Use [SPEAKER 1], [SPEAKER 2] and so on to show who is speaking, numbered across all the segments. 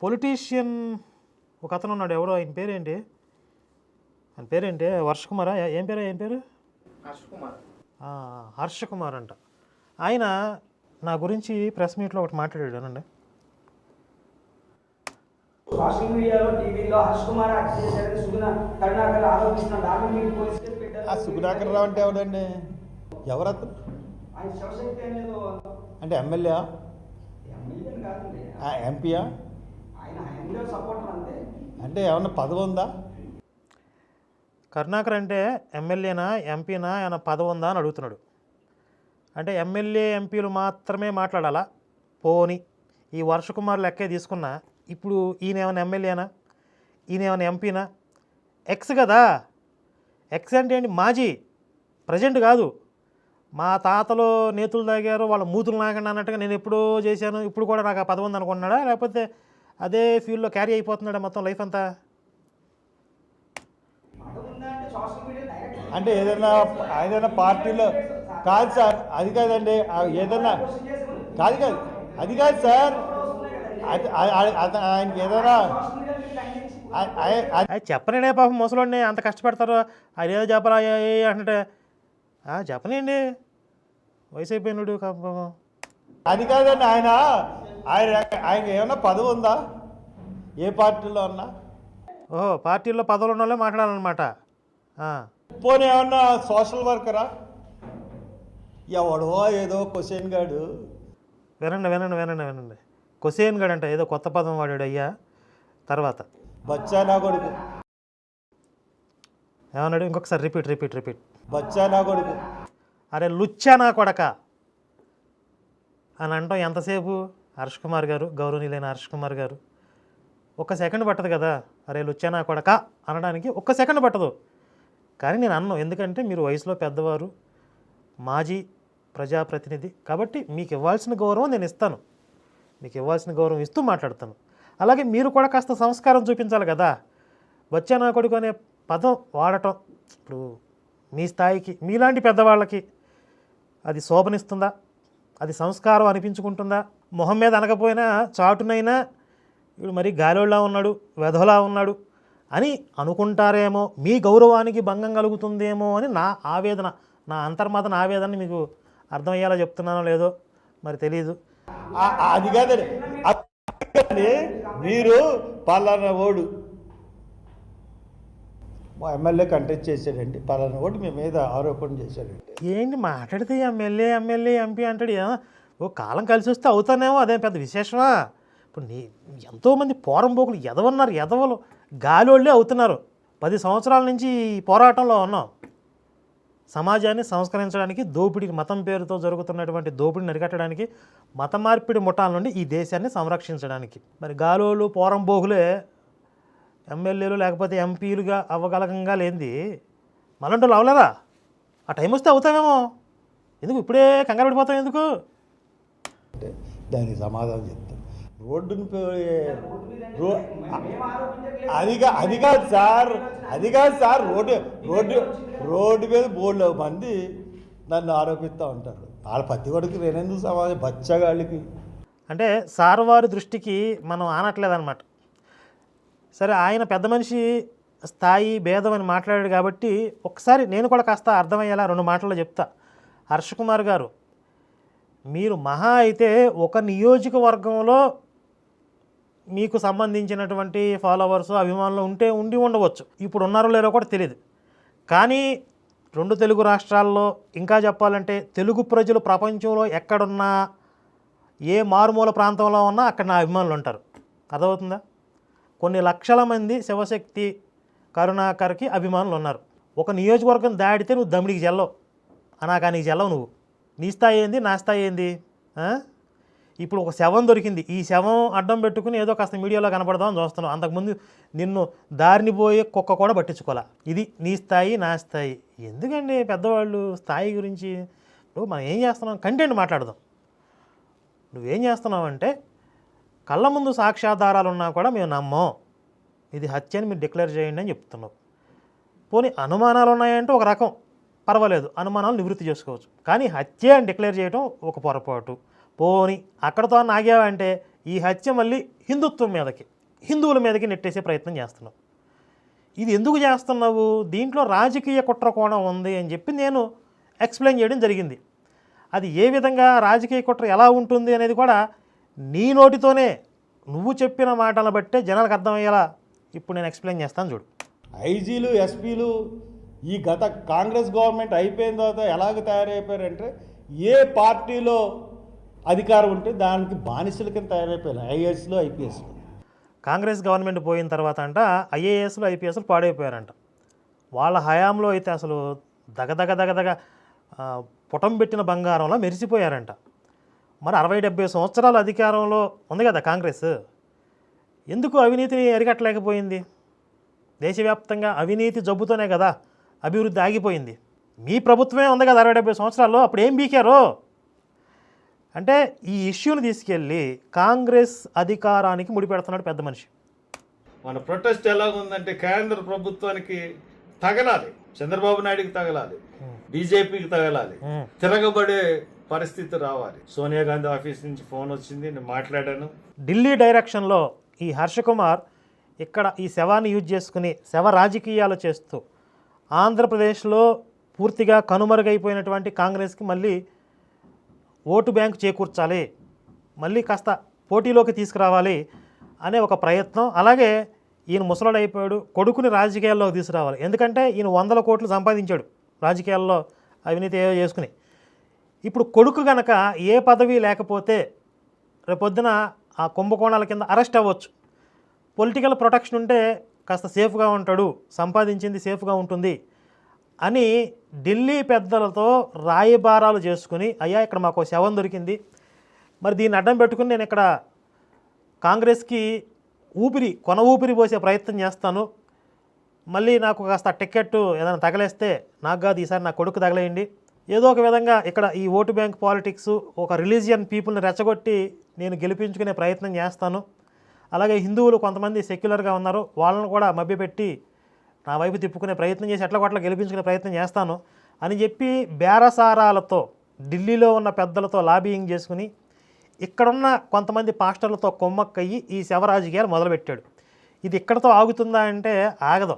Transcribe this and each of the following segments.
[SPEAKER 1] Politician ఒక అతను ఉన్నాడు, ఎవరో ఆయన పేరేంటి, ఆయన పేరేంటి, వర్ష కుమారా, ఏం పేరు హర్ష కుమార్ అంట. ఆయన నా గురించి ప్రెస్ మీట్లో ఒకటి మాట్లాడాడు అనండి.
[SPEAKER 2] సోషల్ మీడియాలో టీవీలో హర్ష కుమార్ హత్య చేశారని కరుణాకర్ ఆరోపిస్తున్నాడు. ఆమె మీరు పోలీస్ కేసు పెట్టారు.
[SPEAKER 3] సుగుణాకర్ రావు అంటే ఎవడండి? ఎవరతను?
[SPEAKER 2] ఆయన శివశక్తి అనేది
[SPEAKER 3] అంటే ఎమ్మెల్యే
[SPEAKER 2] కాదండి,
[SPEAKER 3] ఎంపీయా?
[SPEAKER 2] ఆయన ఎమ్మెల్యే సపోర్టర్ అంతే.
[SPEAKER 3] అంటే ఏమన్నా పదవి ఉందా?
[SPEAKER 1] కరుణాకర్ అంటే ఎమ్మెల్యేనా ఎంపీనా ఏమైనా పదవి ఉందా అని అడుగుతున్నాడు. అంటే ఎమ్మెల్యే ఎంపీలు మాత్రమే మాట్లాడాలా? పోని ఈ వర్ష కుమార్ లెక్కే తీసుకున్నా, ఇప్పుడు ఈయన ఏమైనా ఎమ్మెల్యేనా, ఈయన ఏమైనా ఎంపీనా? ఎక్స్ కదా. ఎక్స్ అంటే ఏంటి? మాజీ, ప్రజెంట్ కాదు. మా తాతలో నేతులు తాగారు, వాళ్ళ మూతులు నాకండి అన్నట్టుగా నేను ఎప్పుడో చేశాను, ఇప్పుడు కూడా నాకు ఆ పదవి ఉంది అనుకుంటున్నాడా, లేకపోతే అదే ఫీల్డ్లో క్యారీ అయిపోతున్నాడా మొత్తం లైఫ్ అంతా?
[SPEAKER 3] అంటే ఏదైనా పార్టీలో కాదు సార్, అది కాదండి. ఏదైనా కాదు అది కాదు సార్. ఆయనకి ఏదైనా
[SPEAKER 1] చెప్పనండి పాపం, ముసలోడిని అంత కష్టపెడతారు. ఆయన ఏదో చెప్పరా అంటే చెప్పనండి, వయసు అయిపోయినాడు.
[SPEAKER 3] అది కాదండి. ఆయన ఏమన్నా పదవి ఉందా ఏ పార్టీలో అన్నా?
[SPEAKER 1] ఓహో, పార్టీల్లో పదవులు ఉన్న వాళ్ళే మాట్లాడాలన్నమాట.
[SPEAKER 3] పోనీ ఏమన్నా సోషల్ వర్కరా? ఎవడో ఏదో క్వశ్చన్ గాడు.
[SPEAKER 1] వినండి. క్వశ్చన్ గడ్ అంటే ఏదో కొత్త పదం వాడాడు అయ్యా. తర్వాత
[SPEAKER 3] బచ్చా నా కొడుకు
[SPEAKER 1] ఏమన్నాడు? ఇంకొకసారి రిపీట్.
[SPEAKER 3] బచ్చా నా కొడుకు.
[SPEAKER 1] అరే లుచ్చా నా కొడక అని అంటాం ఎంతసేపు? హర్ష కుమార్ గారు, గౌరవనీయులైన హర్ష కుమార్ గారు, ఒక్క సెకండ్ పట్టదు కదా అరే లుచ్చా నా కొడక అనడానికి, ఒక్క సెకండ్ పట్టదు. కానీ నేను అన్నాను, ఎందుకంటే మీరు వయసులో పెద్దవారు, మాజీ ప్రజాప్రతినిధి కాబట్టి మీకు ఇవ్వాల్సిన గౌరవం నేను ఇస్తాను, మీకు ఇవ్వాల్సిన గౌరవం ఇస్తూ మాట్లాడతాను. అలాగే మీరు కూడా కాస్త సంస్కారం చూపించాలి కదా. బచ్చా నా కొడుకు అనే పదం వాడటం ఇప్పుడు మీ స్థాయికి, మీలాంటి పెద్దవాళ్ళకి అది శోభనిస్తుందా? అది సంస్కారం అనిపించుకుంటుందా? మొహం మీద అనకపోయినా చాటునైనా ఇప్పుడు మరీ గాలిలా ఉన్నాడు, వెధలా ఉన్నాడు అని అనుకుంటారేమో, మీ గౌరవానికి భంగం కలుగుతుందేమో అని నా ఆవేదన, నా అంతర్మతన ఆవేదన. మీకు అర్థమయ్యేలా చెప్తున్నానో లేదో మరి తెలియదు.
[SPEAKER 3] అది కాదండి, మీరు పలానా ఓడు మా ఎమ్మెల్యే కంటెస్ట్ చేశాడండి, పలానా ఓటు మీ మీద ఆరోపణ చేశాడండి.
[SPEAKER 1] ఏంటి మాట్లాడితే ఎమ్మెల్యే ఎంపీ అంటాడు. ఓ కాలం కలిసి వస్తే అవుతానేమో, అదేం పెద్ద విశేషమా? ఇప్పుడు ఎంతోమంది పోరంబోకులు ఎదవలు గాలోళ్ళే అవుతున్నారు. 10 సంవత్సరాల నుంచి ఈ పోరాటంలో ఉన్నాం. సమాజాన్ని సంస్కరించడానికి, దోపిడీ, మతం పేరుతో జరుగుతున్నటువంటి దోపిడీని అరికట్టడానికి, మత మార్పిడి ముఠాల నుండి ఈ దేశాన్ని సంరక్షించడానికి. మరి గాలోళ్ళు పోరంబోకులే ఎమ్మెల్యేలు లేకపోతే ఎంపీలుగా అవ్వగలగంగా లేనిది మళ్ళంటూ అవలేరా? ఆ టైం వస్తే అవుతామేమో. ఎందుకు ఇప్పుడే కంగారు పడిపోతాం ఎందుకు?
[SPEAKER 3] దానికి సమాధానం చెప్తాను. రోడ్డుని అది కాదు సార్. రోడ్డు మీద బోర్డు మంది నన్ను ఆరోపిస్తూ ఉంటారు. వాళ్ళ పత్తి కొడుకు నేనెందుకు సమాజం బచ్చగాళ్ళకి
[SPEAKER 1] అంటే సార్ వారి దృష్టికి మనం ఆనట్లేదన్నమాట. సరే, ఆయన పెద్ద మనిషి స్థాయి భేదం అని మాట్లాడాడు కాబట్టి ఒకసారి నేను కూడా కాస్త అర్థమయ్యేలా 2 మాటల్లో చెప్తా. హర్ష కుమార్ గారు, మీరు మహా అయితే ఒక నియోజకవర్గంలో మీకు సంబంధించినటువంటి ఫాలోవర్స్, అభిమానులు ఉండి ఉండవచ్చు. ఇప్పుడు ఉన్నారో లేరో కూడా తెలియదు. కానీ 2 తెలుగు రాష్ట్రాల్లో, ఇంకా చెప్పాలంటే తెలుగు ప్రజలు ప్రపంచంలో ఎక్కడున్నా, ఏ మారుమూల ప్రాంతంలో ఉన్నా అక్కడ నా అభిమానులు ఉంటారు. అర్థమవుతుందా? కొన్ని లక్షల మంది శివశక్తి, కరుణాకర్కి అభిమానులు ఉన్నారు. ఒక నియోజకవర్గం దాడితే నువ్వు దమ్మిడికి చెల్లవు, అనాకానికి చెల్లవు. నువ్వు నీ స్థాయి ఏంది, నా స్థాయి ఏంది? ఇప్పుడు ఒక శవం దొరికింది, ఈ శవం అడ్డం పెట్టుకుని ఏదో కాస్త మీడియాలో కనపడదామని చూస్తున్నావు. అంతకుముందు నిన్ను దారిని పోయే కుక్క కూడా పట్టించుకోవాలా. ఇది నీ స్థాయి, నా స్థాయి. ఎందుకండి పెద్దవాళ్ళు స్థాయి గురించి? ఇప్పుడు మనం ఏం చేస్తున్నాం, కంటెంట్ మాట్లాడదాం. నువ్వేం చేస్తున్నావంటే కళ్ళ ముందు సాక్ష్యాధారాలు ఉన్నా కూడా మేము నమ్మం, ఇది హత్య అని మీరు డిక్లేర్ చేయండి అని చెప్తున్నావు. పోనీ అనుమానాలు ఉన్నాయంటే ఒక రకం పర్వాలేదు, అనుమానాలు నివృత్తి చేసుకోవచ్చు. కానీ హత్య అని డిక్లేర్ చేయడం ఒక పొరపాటు. పోని అక్కడతో ఆగావంటే ఈ హత్య మళ్ళీ హిందుత్వం మీదకి, హిందువుల మీదకి నెట్టేసే ప్రయత్నం చేస్తున్నావు. ఇది ఎందుకు చేస్తున్నావు? దీంట్లో రాజకీయ కుట్ర కోణం ఉంది అని చెప్పి నేను ఎక్స్ప్లెయిన్ చేయడం జరిగింది. అది ఏ విధంగా రాజకీయ కుట్ర ఎలా ఉంటుంది అనేది కూడా నీ నోటితోనే నువ్వు చెప్పిన మాటలను బట్టే జనాలకు అర్థమయ్యేలా ఇప్పుడు నేను ఎక్స్ప్లెయిన్ చేస్తాను చూడు.
[SPEAKER 3] ఐజీలు, ఎస్పీలు ఈ గత కాంగ్రెస్ గవర్నమెంట్ అయిపోయిన తర్వాత ఎలాగ తయారైపోయారంటే ఏ పార్టీలో అధికారం ఉంటే దానికి బానిసల కింద తయారైపోయారు ఐఏఎస్లు, ఐపీఎస్లు.
[SPEAKER 1] కాంగ్రెస్ గవర్నమెంట్ పోయిన తర్వాత అంట ఐఏఎస్లు, ఐపీఎస్లు పాడైపోయారంట. వాళ్ళ హయాంలో అయితే అసలు దగదగ పుటం పెట్టిన బంగారంలో మెరిసిపోయారంట. మరి 60-70 సంవత్సరాల అధికారంలో ఉంది కదా కాంగ్రెస్, ఎందుకు అవినీతిని అరికట్టలేకపోయింది? దేశవ్యాప్తంగా అవినీతి జబ్బుతోనే కదా అభివృద్ధి ఆగిపోయింది. మీ ప్రభుత్వమే ఉంది కదా 60-70 సంవత్సరాల్లో, అప్పుడు ఏం బీకారు? అంటే ఈ ఇష్యూని తీసుకెళ్ళి కాంగ్రెస్ అధికారానికి ముడిపెడుతున్నాడు పెద్ద మనిషి.
[SPEAKER 4] మన ప్రొటెస్ట్ ఎలాగుందంటే కేంద్ర ప్రభుత్వానికి తగలాలి, చంద్రబాబు నాయుడుకి తగలాలి, బీజేపీకి తగలాలి, తిరగబడే పరిస్థితి రావాలి. సోనియా గాంధీ ఆఫీస్ నుంచి ఫోన్ వచ్చింది, నేను మాట్లాడాను.
[SPEAKER 1] ఢిల్లీ డైరెక్షన్లో ఈ హర్ష కుమార్ ఇక్కడ ఈ శవాన్ని యూజ్ చేసుకుని శవ రాజకీయాలు చేస్తూ ఆంధ్రప్రదేశ్లో పూర్తిగా కనుమరుగైపోయినటువంటి కాంగ్రెస్కి మళ్ళీ ఓటు బ్యాంకు చేకూర్చాలి, మళ్ళీ కాస్త పోటీలోకి తీసుకురావాలి అనే ఒక ప్రయత్నం. అలాగే ఈయన ముసలాడు అయిపోయాడు, కొడుకుని రాజకీయాల్లోకి తీసుకురావాలి. ఎందుకంటే ఈయన 100 కోట్లు సంపాదించాడు రాజకీయాల్లో అవినీతి ఏవో చేసుకుని. ఇప్పుడు కొడుకు గనక ఏ పదవి లేకపోతే రేపొద్దున ఆ కుంభకోణాల కింద అరెస్ట్ అవ్వచ్చు. పొలిటికల్ ప్రొటెక్షన్ ఉంటే కాస్త సేఫ్గా ఉంటాడు, సంపాదించింది సేఫ్గా ఉంటుంది అని ఢిల్లీ పెద్దలతో రాయబారాలు చేసుకుని, అయ్యా ఇక్కడ మాకు శవం దొరికింది, మరి దీన్ని అడ్డం పెట్టుకుని నేను ఇక్కడ కాంగ్రెస్కి కొన ఊపిరి పోసే ప్రయత్నం చేస్తాను, మళ్ళీ నాకు కాస్త టికెట్ ఏదైనా తగలేస్తే నాకు కాదు ఈసారి నా కొడుకు తగలేయండి, ఏదో ఒక విధంగా ఇక్కడ ఈ ఓటు బ్యాంక్ పాలిటిక్స్ ఒక రిలీజియన్ పీపుల్ని రెచ్చగొట్టి నేను గెలిపించుకునే ప్రయత్నం చేస్తాను, అలాగే హిందువులు కొంతమంది సెక్యులర్గా ఉన్నారు వాళ్ళను కూడా మభ్యపెట్టి నా వైపు తిప్పుకునే ప్రయత్నం చేసి ఎట్లా గెలిపించుకునే ప్రయత్నం చేస్తాను అని చెప్పి బేరసారాలతో ఢిల్లీలో ఉన్న పెద్దలతో లాబియింగ్ చేసుకుని ఇక్కడున్న కొంతమంది పాస్టర్లతో కొమ్మక్కయ్యి ఈ శవ రాజకీయాలు మొదలుపెట్టాడు. ఇది ఇక్కడతో ఆగుతుందా అంటే ఆగదు.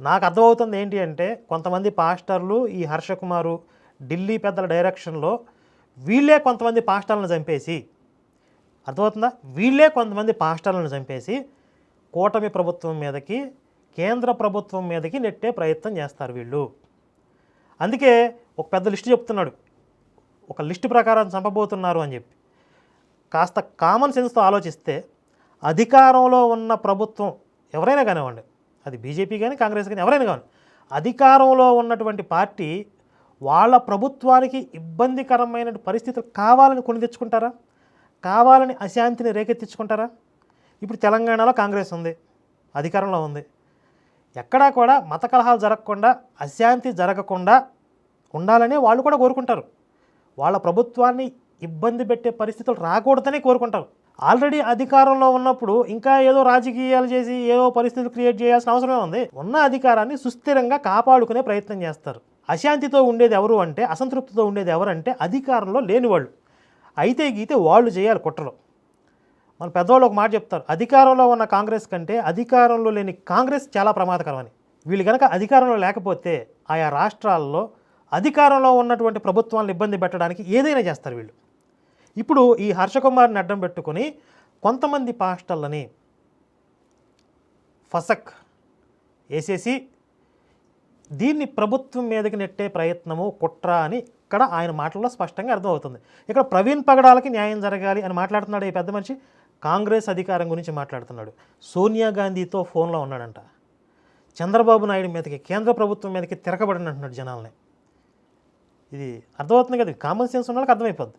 [SPEAKER 1] నాకు అర్థమవుతుంది ఏంటి అంటే కొంతమంది పాస్టర్లు ఈ హర్ష కుమారు ఢిల్లీ పెద్దల డైరెక్షన్లో వీళ్ళే కొంతమంది పాస్టర్లను చంపేసి, అర్థమవుతుందా, వీళ్ళే కొంతమంది పాస్టర్లను చంపేసి కూటమి ప్రభుత్వం మీదకి, కేంద్ర ప్రభుత్వం మీదకి నెట్టే ప్రయత్నం చేస్తారు వీళ్ళు. అందుకే ఒక పెద్ద లిస్టు చెప్తున్నాడు, ఒక లిస్టు ప్రకారం చంపబోతున్నారు అని చెప్పి. కాస్త కామన్ సెన్స్తో ఆలోచిస్తే అధికారంలో ఉన్న ప్రభుత్వం ఎవరైనా కానివ్వండి, అది బీజేపీ కానీ కాంగ్రెస్ కానీ ఎవరైనా కానీ, అధికారంలో ఉన్నటువంటి పార్టీ వాళ్ళ ప్రభుత్వానికి ఇబ్బందికరమైన పరిస్థితులు కావాలని కొని తెచ్చుకుంటారా? కావాలని అశాంతిని రేకెత్తించుకుంటారా? ఇప్పుడు తెలంగాణలో కాంగ్రెస్ ఉంది, అధికారంలో ఉంది. ఎక్కడా కూడా మత కలహాలు జరగకుండా, అశాంతి జరగకుండా ఉండాలని వాళ్ళు కూడా కోరుకుంటారు. వాళ్ళ ప్రభుత్వాన్ని ఇబ్బంది పెట్టే పరిస్థితులు రాకూడదని కోరుకుంటారు. ఆల్రెడీ అధికారంలో ఉన్నప్పుడు ఇంకా ఏదో రాజకీయాలు చేసి ఏదో పరిస్థితులు క్రియేట్ చేయాల్సిన అవసరమే ఉంది. ఉన్న అధికారాన్ని సుస్థిరంగా కాపాడుకునే ప్రయత్నం చేస్తారు. అశాంతితో ఉండేది ఎవరు అంటే, అసంతృప్తితో ఉండేది ఎవరంటే అధికారంలో లేని వాళ్ళు. అయితే గీతే వాళ్ళు చేయాలి కుట్రలు. మన పెద్దవాళ్ళు ఒక మాట చెప్తారు, అధికారంలో ఉన్న కాంగ్రెస్ కంటే అధికారంలో లేని కాంగ్రెస్ చాలా ప్రమాదకరమని. వీళ్ళు కనుక అధికారంలో లేకపోతే ఆయా రాష్ట్రాల్లో అధికారంలో ఉన్నటువంటి ప్రభుత్వాలను ఇబ్బంది పెట్టడానికి ఏదైనా చేస్తారు వీళ్ళు. ఇప్పుడు ఈ హర్ష కుమార్ని అడ్డం పెట్టుకొని కొంతమంది పాస్టర్లని ఫసక్ వేసేసి దీన్ని ప్రభుత్వం మీదకి నెట్టే ప్రయత్నము, కుట్ర అని ఇక్కడ ఆయన మాటల్లో స్పష్టంగా అర్థమవుతుంది. ఇక్కడ ప్రవీణ్ పగడాలకి న్యాయం జరగాలి అని మాట్లాడుతున్నాడు ఈ పెద్ద మనిషి. కాంగ్రెస్ అధికారం గురించి మాట్లాడుతున్నాడు. సోనియా గాంధీతో ఫోన్లో ఉన్నాడంట. చంద్రబాబు నాయుడు మీదకి, కేంద్ర ప్రభుత్వం మీదకి తిరగబడిన అంటున్నాడు జనాల్ని. ఇది అర్థమవుతుంది కదా, కామన్ సెన్స్ ఉన్న వాళ్ళకి అర్థమైపోద్ది.